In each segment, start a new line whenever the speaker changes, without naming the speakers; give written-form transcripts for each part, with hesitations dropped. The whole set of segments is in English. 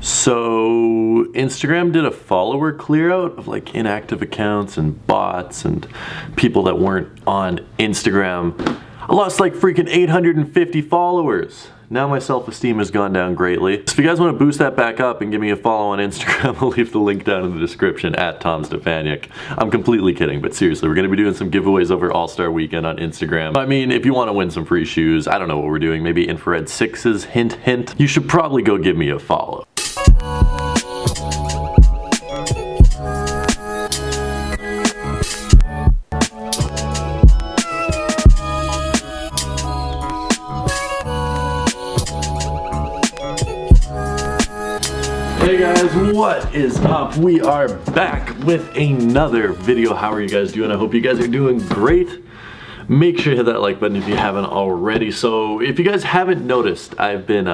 So Instagram did a follower clear out of like inactive accounts and bots and people that weren't on Instagram. I lost like freaking 850 followers. Now my self-esteem has gone down greatly. So if you guys want to boost that back up and give me a follow on Instagram, I'll leave the link down in the description at Tom Stefaniak. I'm completely kidding, but seriously, we're going to be doing some giveaways over All-Star Weekend on Instagram. I mean, if you want to win some free shoes, I don't know what we're doing, maybe infrared 6s, hint, hint, you should probably go give me a follow. Hey guys, what is up? We are back with another video. How are you guys doing? I hope you guys are doing great. Make sure to hit that like button if you haven't already. So if you guys haven't noticed, I've been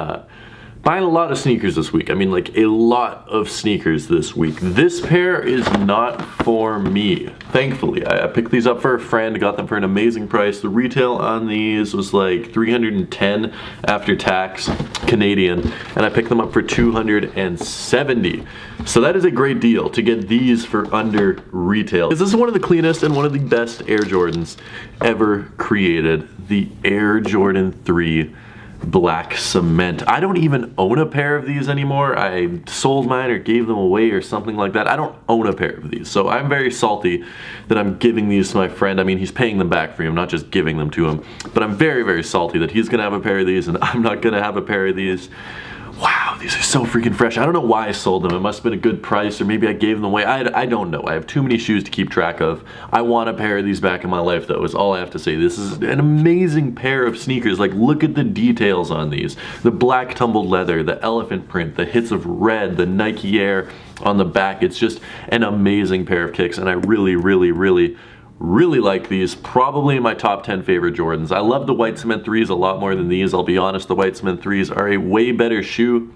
buying a lot of sneakers this week. I mean, like a lot of sneakers this week. This pair is not for me, thankfully. I picked these up for a friend, got them for an amazing price. The retail on these was like $310 after tax, Canadian, and I picked them up for $270. So that is a great deal to get these for under retail. This is one of the cleanest and one of the best Air Jordans ever created. The Air Jordan 3 Black Cement. I don't even own a pair of these anymore. I sold mine or gave them away or something like that. I don't own a pair of these, so I'm very salty that I'm giving these to my friend. I mean, he's paying them back for me. I'm not just giving them to him, but I'm very, very salty that he's gonna have a pair of these and I'm not gonna have a pair of these. Wow, these are so freaking fresh. I don't know why I sold them. It must have been a good price, or maybe I gave them away. I don't know. I have too many shoes to keep track of. I want a pair of these back in my life, though, is all I have to say. This is an amazing pair of sneakers. Like, look at the details on these. The black tumbled leather, the elephant print, the hits of red, the Nike Air on the back. It's just an amazing pair of kicks, and I really, really, really like these. Probably in my top 10 favorite Jordans. I love the white cement 3s a lot more than these. I'll be honest, the white cement 3s are a way better shoe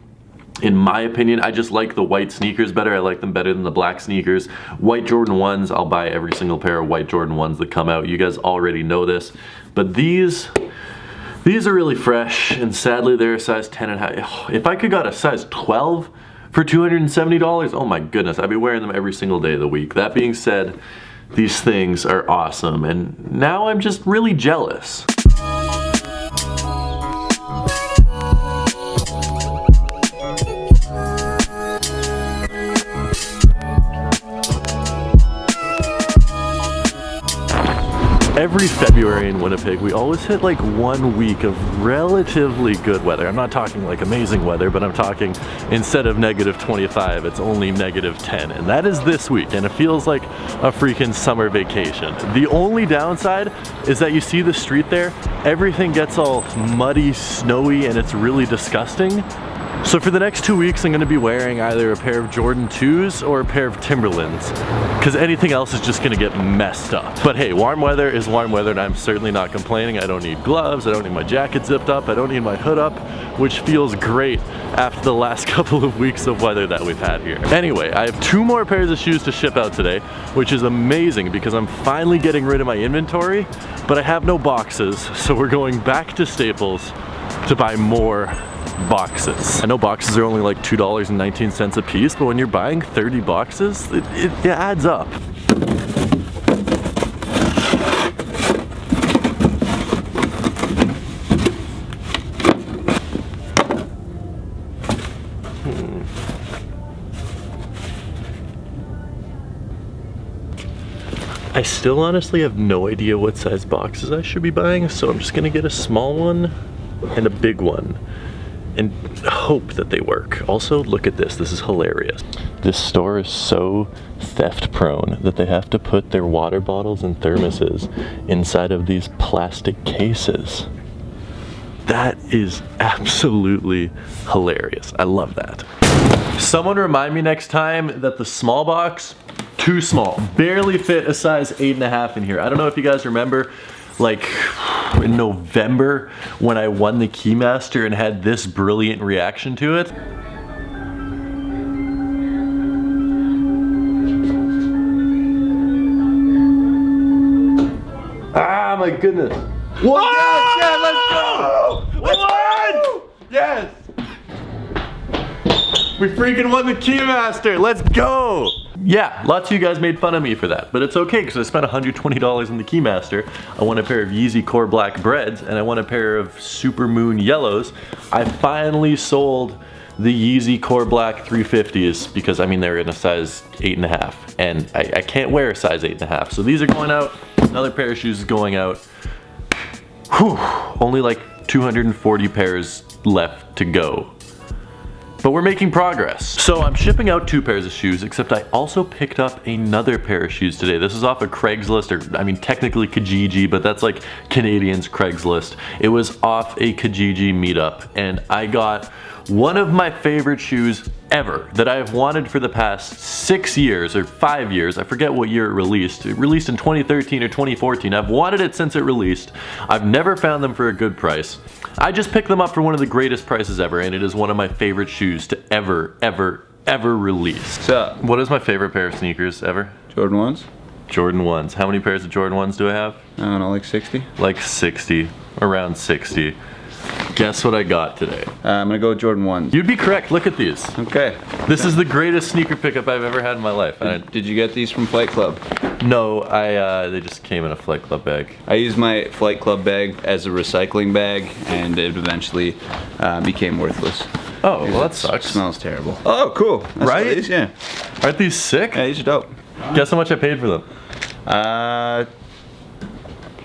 in my opinion. I just like the white sneakers better. I like them better than the black sneakers. White Jordan 1s, I'll buy every single pair of white Jordan 1s that come out. You guys already know this. But these are really fresh, and sadly they're a size 10.5. If I could got a size 12 for $270, oh my goodness, I'd be wearing them every single day of the week. That being said, these things are awesome, and now I'm just really jealous. Every February in Winnipeg, we always hit like 1 week of relatively good weather. I'm not talking like amazing weather, but I'm talking instead of -25, it's only -10. And that is this week, and it feels like a freaking summer vacation. The only downside is that you see the street there, everything gets all muddy, snowy, and it's really disgusting. So for the next 2 weeks, I'm gonna be wearing either a pair of Jordan 2s or a pair of Timberlands, because anything else is just gonna get messed up. But hey, warm weather is warm weather, and I'm certainly not complaining. I don't need gloves, I don't need my jacket zipped up, I don't need my hood up, which feels great after the last couple of weeks of weather that we've had here. Anyway, I have 2 more pairs of shoes to ship out today, which is amazing because I'm finally getting rid of my inventory, but I have no boxes, so we're going back to Staples to buy more boxes. I know boxes are only like $2.19 a piece, but when you're buying 30 boxes, it adds up. I still honestly have no idea what size boxes I should be buying, so I'm just gonna get a small one and a big one and hope that they work. Also, look at this. This is hilarious. This store is so theft prone that they have to put their water bottles and thermoses inside of these plastic cases. That is absolutely hilarious. I love that. Someone remind me next time that the small box, too small. Barely fit a size 8.5 in here. I don't know if you guys remember, like in November when I won the Keymaster and had this brilliant reaction to it. Ah, my goodness. What? Oh! Yes, let's go! Let's go! Yes! We freaking won the Keymaster. Let's go. Yeah, lots of you guys made fun of me for that, but it's okay because I spent $120 in the Keymaster. I won a pair of Yeezy Core Black Breads and I won a pair of Super Moon Yellows. I finally sold the Yeezy Core Black 350s because I mean they're in a size 8.5 and I can't wear a size 8.5. So these are going out. Another pair of shoes is going out. Whew, only like 240 pairs left to go. But we're making progress. So I'm shipping out 2 pairs of shoes, except I also picked up another pair of shoes today. This is off of Craigslist, or I mean technically Kijiji, but that's like Canadians Craigslist. It was off a Kijiji meetup, and I got one of my favorite shoes ever that I have wanted for the past 6 years or 5 years. I forget what year it released. It released in 2013 or 2014. I've wanted it since it released. I've never found them for a good price. I just picked them up for one of the greatest prices ever, and it is one of my favorite shoes to ever release.
So,
what is my favorite pair of sneakers ever?
Jordan 1s?
Jordan 1s. How many pairs of Jordan 1s do I have?
I don't know, like 60?
Like 60. Around 60. Guess what I got today?
I'm gonna go with Jordan 1s.
You'd be correct. Look at these.
Okay.
This is the greatest sneaker pickup I've ever had in my life.
Did you get these from Flight Club?
No, they just came in a Flight Club bag.
I used my Flight Club bag as a recycling bag, and it eventually became worthless.
Oh, well that sucks.
It smells terrible. Oh, cool. That's
right?
These, yeah.
Aren't these sick?
Yeah, these are dope.
Guess how much I paid for them?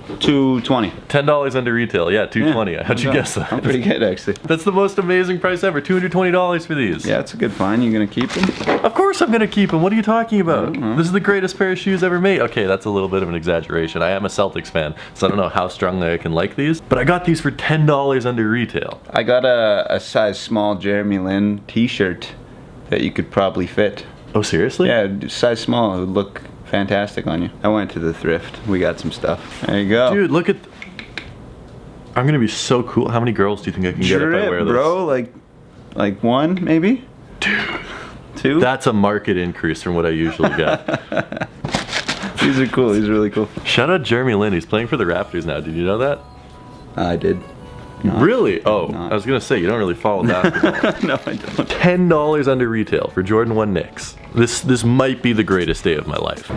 $220.
$10 under retail. Yeah, $220.
Yeah,
How'd you guess that?
I'm pretty good, actually.
That's the most amazing price ever. $220 for these.
Yeah, it's a good find. You gonna keep them?
Of course I'm gonna keep them. What are you talking about? This is the greatest pair of shoes ever made. Okay, that's a little bit of an exaggeration. I am a Celtics fan, so I don't know how strongly I can like these, but I got these for $10 under retail.
I got a size small Jeremy Lin t-shirt that you could probably fit.
Oh, seriously?
Yeah, size small. It would look fantastic on you. I went to the thrift. We got some stuff. There you go.
Dude, look at... I'm gonna be so cool. How many girls do you think I can get if I wear this?
Bro, like one, maybe?
Dude.
2?
That's a market increase from what I usually get.
These are cool. These are really cool.
Shout out Jeremy Lin. He's playing for the Raptors now. Did you know that?
I did.
Really? Oh, I was gonna say, you don't really follow that.
No, I don't.
$10 under retail for Jordan 1 Knicks. This might be the greatest day of my life.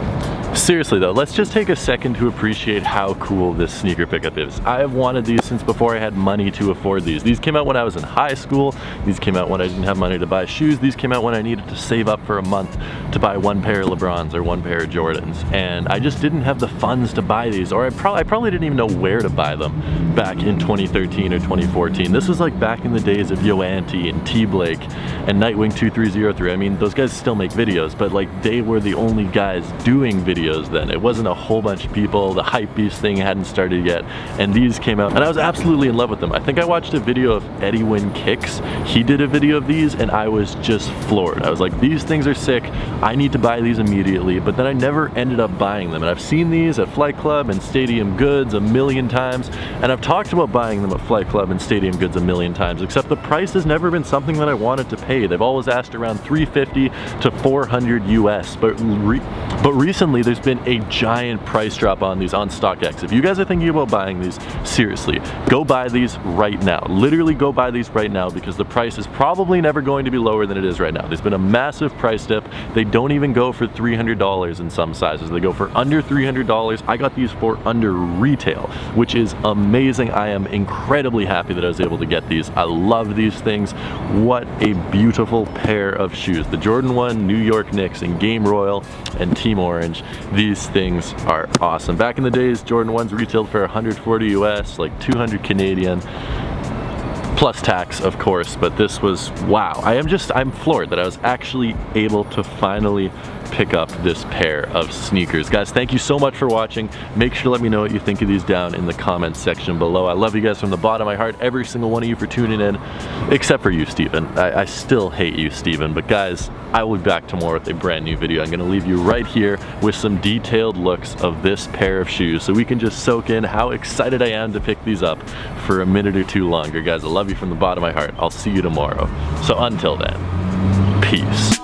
Seriously though, let's just take a second to appreciate how cool this sneaker pickup is. I have wanted these since before I had money to afford these. These came out when I was in high school. These came out when I didn't have money to buy shoes. These came out when I needed to save up for a month to buy 1 pair of LeBrons or 1 pair of Jordans. And I just didn't have the funds to buy these, or I probably didn't even know where to buy them back in 2013 or 2014. This was like back in the days of Yoanti and T Blake and Nightwing 2303. I mean, those guys still make videos, but like they were the only guys doing videos then. It wasn't a whole bunch of people. The hype beast thing hadn't started yet, and these came out and I was absolutely in love with them. I think I watched a video of Eddie Wynn Kicks. He did a video of these and I was just floored. I was like, these things are sick. I need to buy these immediately, but then I never ended up buying them. And I've seen these at Flight Club and Stadium Goods a million times, and I've talked about buying them at Flight Club and Stadium Goods a million times, except the price has never been something that I wanted to pay. They've always asked around $350 to $400 US, but recently there's been a giant price drop on these on StockX. If you guys are thinking about buying these, seriously, go buy these right now. Literally go buy these right now, because the price is probably never going to be lower than it is right now. There's been a massive price dip. They don't even go for $300 in some sizes. They go for under $300. I got these for under retail, which is amazing. I am incredibly happy that I was able to get these. I love these things. What a beautiful pair of shoes. The Jordan 1 New York Knicks in Game Royal and Team Orange. These things are awesome. Back in the days, Jordan 1s retailed for 140 US, like 200 Canadian, plus tax, of course, but this was, wow. I'm floored that I was actually able to finally pick up this pair of sneakers. Guys, thank you so much for watching. Make sure to let me know what you think of these down in the comments section below. I love you guys from the bottom of my heart, every single one of you for tuning in, except for you, Steven. I still hate you, Steven, but guys, I will be back tomorrow with a brand new video. I'm gonna leave you right here with some detailed looks of this pair of shoes so we can just soak in how excited I am to pick these up for a minute or two longer. Guys, I love you from the bottom of my heart. I'll see you tomorrow. So until then, peace.